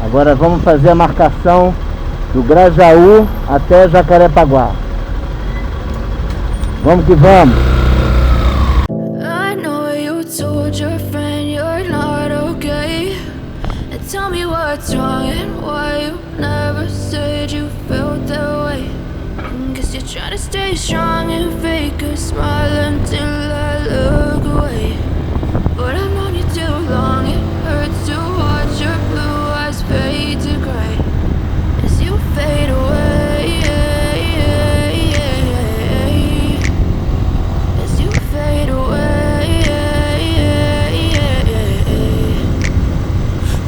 Agora vamos fazer a marcação do Grajaú até Jacarepaguá. Vamos que vamos. I know you told your friend you're not okay. And tell me what's wrong and why you never said you felt that way. Guess you're trying to stay strong and fake a smile until I look away. But I've known you too long, it hurts to watch your blue eyes fade to gray as you fade away, as you fade away.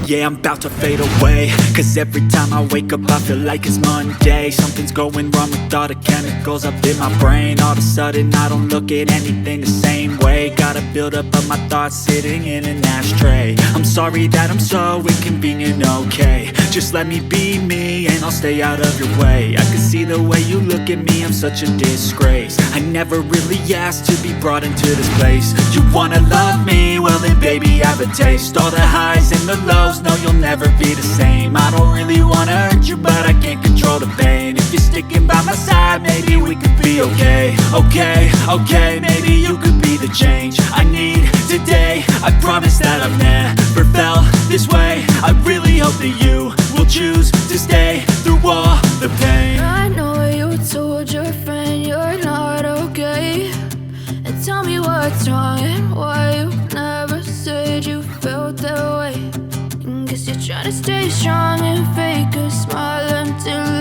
Yeah, I'm about to fade away, cause every time I wake up I feel like it's Monday. Something's going wrong with all the chemicals up in my brain. All of a sudden I don't look at anything the same way. Gotta build up of my thoughts sitting in an ashtray. I'm sorry that I'm so inconvenient, okay. Just let me be me and I'll stay out of your way. I can see the way you look at me, I'm such a disgrace. I never really asked to be brought into this place. You wanna love me? Well then baby have a taste. All the highs and the lows, no you'll never be the same. I don't really wanna hurt you but I can't control the pain. If you're sticking by my side maybe we could be okay. Okay, maybe you could be the change I need today. I promise that I've never felt this way. I really hope that you will choose to stay through all the pain. I know you told your friend you're not okay. And tell me what's wrong and why you never said you felt that way. Guess you're trying to stay strong and fake a smile until